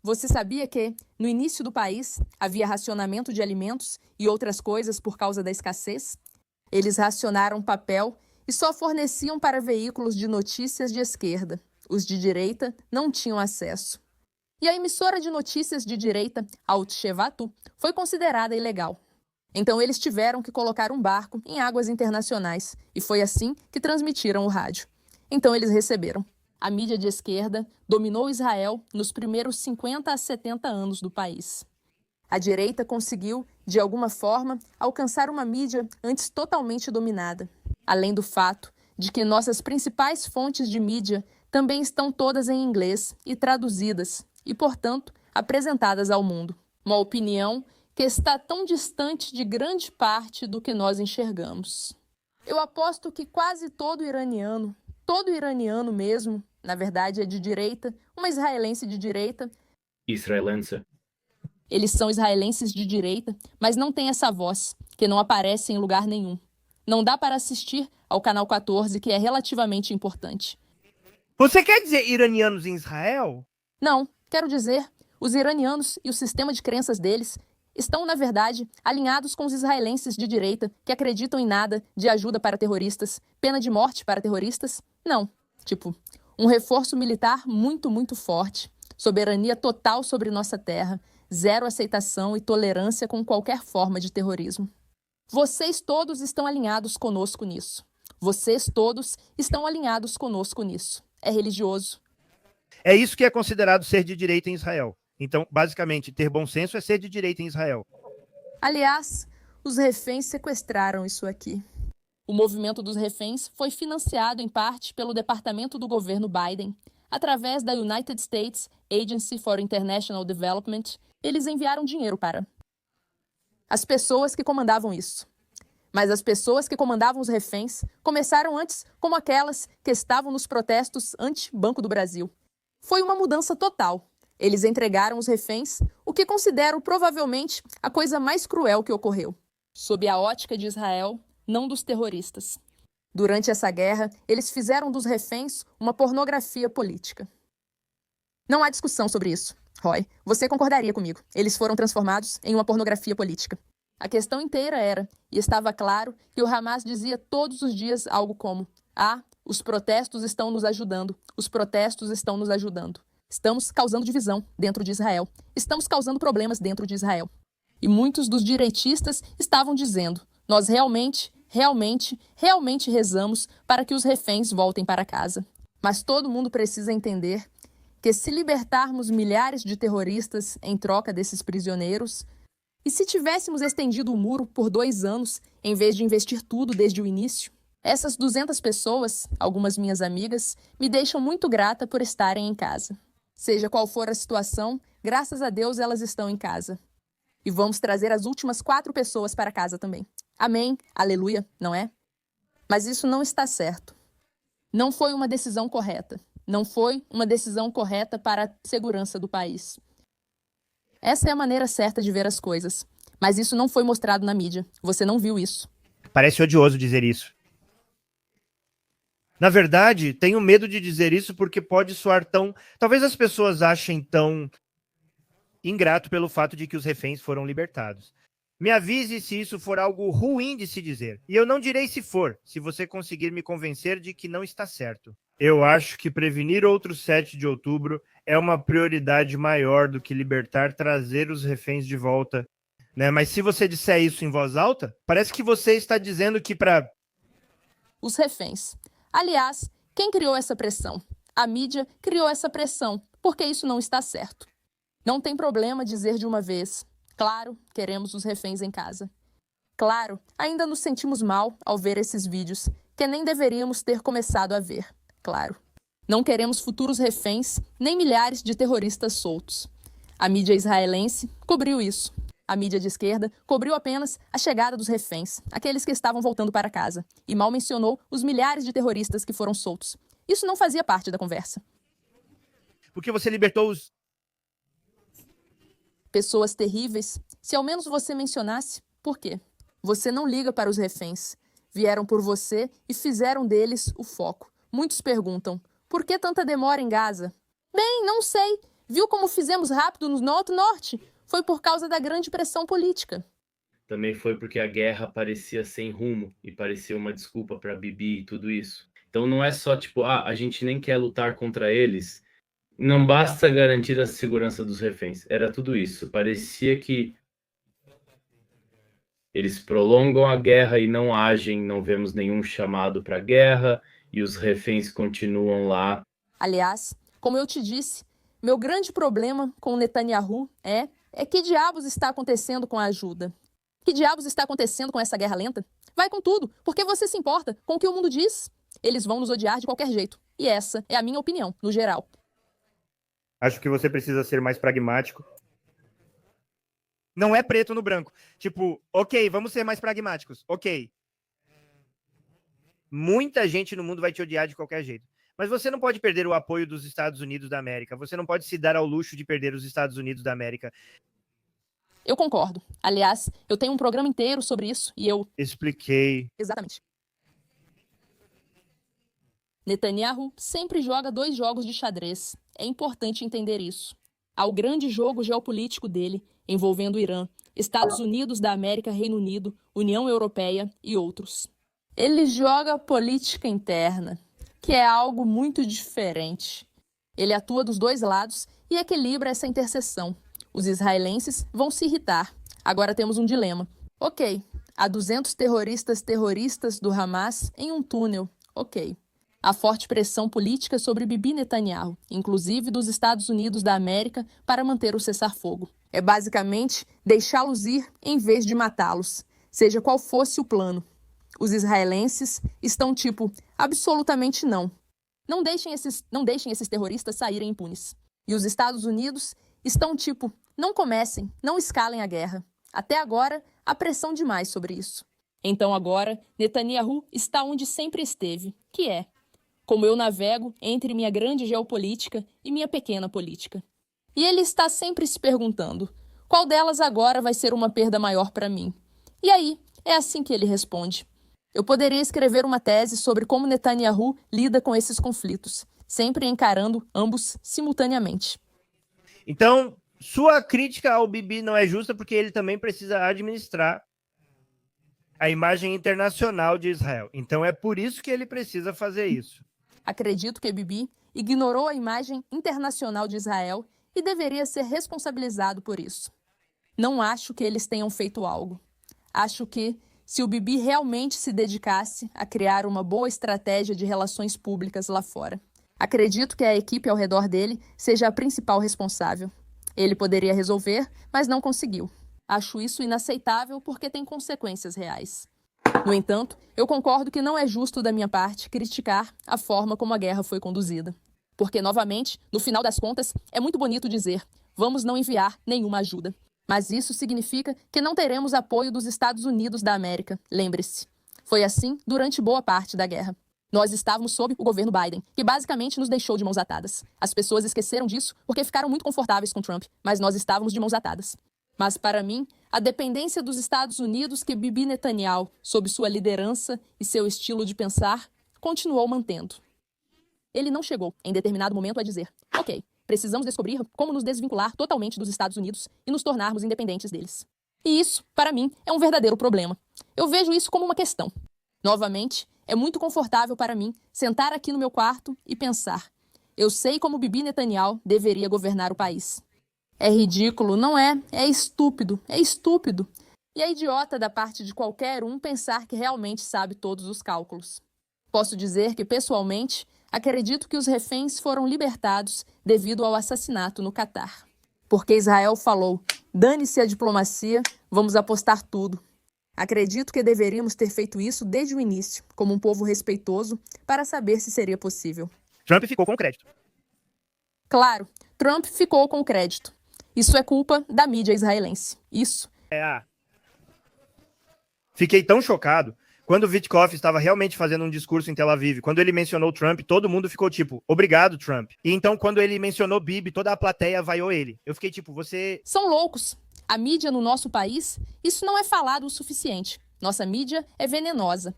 Você sabia que, no início do país, havia racionamento de alimentos e outras coisas por causa da escassez? Eles racionaram papel e só forneciam para veículos de notícias de esquerda. Os de direita não tinham acesso. E a emissora de notícias de direita, Altshevatu, foi considerada ilegal. Então eles tiveram que colocar um barco em águas internacionais e foi assim que transmitiram o rádio. Então eles receberam. A mídia de esquerda dominou Israel nos primeiros 50 a 70 anos do país. A direita conseguiu, de alguma forma, alcançar uma mídia antes totalmente dominada. Além do fato de que nossas principais fontes de mídia também estão todas em inglês e traduzidas e, portanto, apresentadas ao mundo. Uma opinião que está tão distante de grande parte do que nós enxergamos. Eu aposto que quase todo iraniano mesmo, na verdade é de direita, uma israelense de direita. Israelense. Eles são israelenses de direita, mas não têm essa voz, que não aparece em lugar nenhum. Não dá para assistir ao Canal 14, que é relativamente importante. Você quer dizer iranianos em Israel? Não, quero dizer, os iranianos e o sistema de crenças deles estão, na verdade, alinhados com os israelenses de direita que acreditam em nada de ajuda para terroristas, pena de morte para terroristas. Não, um reforço militar muito, muito forte, soberania total sobre nossa terra, zero aceitação e tolerância com qualquer forma de terrorismo. Vocês todos estão alinhados conosco nisso. Vocês todos estão alinhados conosco nisso. É religioso. É isso que é considerado ser de direita em Israel. Então, basicamente, ter bom senso é ser de direita em Israel. Aliás, os reféns sequestraram isso aqui. O movimento dos reféns foi financiado em parte pelo departamento do governo Biden. Através da United States Agency for International Development, eles enviaram dinheiro para as pessoas que comandavam isso. Mas as pessoas que comandavam os reféns começaram antes como aquelas que estavam nos protestos anti-Banco do Brasil. Foi uma mudança total. Eles entregaram os reféns, o que considero provavelmente a coisa mais cruel que ocorreu. Sob a ótica de Israel, não dos terroristas. Durante essa guerra, eles fizeram dos reféns uma pornografia política. Não há discussão sobre isso. Roy, você concordaria comigo. Eles foram transformados em uma pornografia política. A questão inteira era, e estava claro, que o Hamas dizia todos os dias algo como: os protestos estão nos ajudando, os protestos estão nos ajudando. Estamos causando divisão dentro de Israel. Estamos causando problemas dentro de Israel. E muitos dos direitistas estavam dizendo: nós realmente rezamos para que os reféns voltem para casa. Mas todo mundo precisa entender que se libertarmos milhares de terroristas em troca desses prisioneiros, e se tivéssemos estendido o muro por 2 anos, em vez de investir tudo desde o início, essas 200 pessoas, algumas minhas amigas, me deixam muito grata por estarem em casa. Seja qual for a situação, graças a Deus elas estão em casa. E vamos trazer as últimas 4 pessoas para casa também. Amém, aleluia, não é? Mas isso não está certo. Não foi uma decisão correta. Não foi uma decisão correta para a segurança do país. Essa é a maneira certa de ver as coisas. Mas isso não foi mostrado na mídia. Você não viu isso. Parece odioso dizer isso. Na verdade, tenho medo de dizer isso porque pode soar tão... Talvez as pessoas achem tão ingrato pelo fato de que os reféns foram libertados. Me avise se isso for algo ruim de se dizer. E eu não direi se for, se você conseguir me convencer de que não está certo. Eu acho que prevenir outro 7 de outubro é uma prioridade maior do que trazer os reféns de volta. Né? Mas se você disser isso em voz alta, parece que você está dizendo que para... Os reféns. Aliás, quem criou essa pressão? A mídia criou essa pressão, porque isso não está certo. Não tem problema dizer de uma vez: claro, queremos os reféns em casa. Claro, ainda nos sentimos mal ao ver esses vídeos, que nem deveríamos ter começado a ver. Claro. Não queremos futuros reféns, nem milhares de terroristas soltos. A mídia israelense cobriu isso. A mídia de esquerda cobriu apenas a chegada dos reféns, aqueles que estavam voltando para casa, e mal mencionou os milhares de terroristas que foram soltos. Isso não fazia parte da conversa. Porque você libertou os... Pessoas terríveis, se ao menos você mencionasse, por quê? Você não liga para os reféns. Vieram por você e fizeram deles o foco. Muitos perguntam: por que tanta demora em Gaza? Bem, não sei. Viu como fizemos rápido no norte? Foi por causa da grande pressão política. Também foi porque a guerra parecia sem rumo e parecia uma desculpa para Bibi e tudo isso. Então não é só tipo, a gente nem quer lutar contra eles. Não basta garantir a segurança dos reféns. Era tudo isso. Parecia que eles prolongam a guerra e não agem, não vemos nenhum chamado para guerra e os reféns continuam lá. Aliás, como eu te disse, meu grande problema com Netanyahu é que diabos está acontecendo com a ajuda? Que diabos está acontecendo com essa guerra lenta? Vai com tudo, porque você se importa com o que o mundo diz? Eles vão nos odiar de qualquer jeito. E essa é a minha opinião, no geral. Acho que você precisa ser mais pragmático. Não é preto no branco. Tipo, ok, vamos ser mais pragmáticos. Ok. Muita gente no mundo vai te odiar de qualquer jeito. Mas você não pode perder o apoio dos Estados Unidos da América. Você não pode se dar ao luxo de perder os Estados Unidos da América. Eu concordo. Aliás, eu tenho um programa inteiro sobre isso e eu... Expliquei. Exatamente. Netanyahu sempre joga 2 jogos de xadrez. É importante entender isso. Há o grande jogo geopolítico dele, envolvendo o Irã, Estados Unidos da América, Reino Unido, União Europeia e outros. Ele joga política interna, que é algo muito diferente. Ele atua dos 2 lados e equilibra essa interseção. Os israelenses vão se irritar. Agora temos um dilema. Ok, há 200 terroristas do Hamas em um túnel. Ok. Há forte pressão política sobre Bibi Netanyahu, inclusive dos Estados Unidos da América, para manter o cessar-fogo. É basicamente deixá-los ir em vez de matá-los, seja qual fosse o plano. Os israelenses estão tipo, absolutamente não. Não deixem esses terroristas saírem impunes. E os Estados Unidos estão tipo, não comecem, não escalem a guerra. Até agora, há pressão demais sobre isso. Então agora, Netanyahu está onde sempre esteve, que é como eu navego entre minha grande geopolítica e minha pequena política. E ele está sempre se perguntando, qual delas agora vai ser uma perda maior para mim? E aí, é assim que ele responde. Eu poderia escrever uma tese sobre como Netanyahu lida com esses conflitos, sempre encarando ambos simultaneamente. Então, sua crítica ao Bibi não é justa porque ele também precisa administrar a imagem internacional de Israel. Então é por isso que ele precisa fazer isso. Acredito que Bibi ignorou a imagem internacional de Israel e deveria ser responsabilizado por isso. Não acho que eles tenham feito algo. Acho que, se o Bibi realmente se dedicasse a criar uma boa estratégia de relações públicas lá fora, acredito que a equipe ao redor dele seja a principal responsável. Ele poderia resolver, mas não conseguiu. Acho isso inaceitável porque tem consequências reais. No entanto, eu concordo que não é justo da minha parte criticar a forma como a guerra foi conduzida. Porque, novamente, no final das contas, é muito bonito dizer vamos não enviar nenhuma ajuda. Mas isso significa que não teremos apoio dos Estados Unidos da América, lembre-se. Foi assim durante boa parte da guerra. Nós estávamos sob o governo Biden, que basicamente nos deixou de mãos atadas. As pessoas esqueceram disso porque ficaram muito confortáveis com Trump, mas nós estávamos de mãos atadas. Mas, para mim, a dependência dos Estados Unidos que Bibi Netanyahu, sob sua liderança e seu estilo de pensar, continuou mantendo. Ele não chegou, em determinado momento, a dizer, ok, precisamos descobrir como nos desvincular totalmente dos Estados Unidos e nos tornarmos independentes deles. E isso, para mim, é um verdadeiro problema. Eu vejo isso como uma questão. Novamente, é muito confortável para mim sentar aqui no meu quarto e pensar, eu sei como Bibi Netanyahu deveria governar o país. É ridículo, não é? É estúpido, é estúpido. E é idiota da parte de qualquer um pensar que realmente sabe todos os cálculos. Posso dizer que, pessoalmente, acredito que os reféns foram libertados devido ao assassinato no Catar. Porque Israel falou, dane-se a diplomacia, vamos apostar tudo. Acredito que deveríamos ter feito isso desde o início, como um povo respeitoso, para saber se seria possível. Trump ficou com o crédito. Claro, Trump ficou com o crédito. Isso é culpa da mídia israelense. Isso. Fiquei tão chocado quando o Witkoff estava realmente fazendo um discurso em Tel Aviv. Quando ele mencionou Trump, todo mundo ficou tipo, obrigado, Trump. E então, quando ele mencionou Bibi, toda a plateia vaiou ele. Eu fiquei tipo, você... São loucos. A mídia no nosso país, isso não é falado o suficiente. Nossa mídia é venenosa.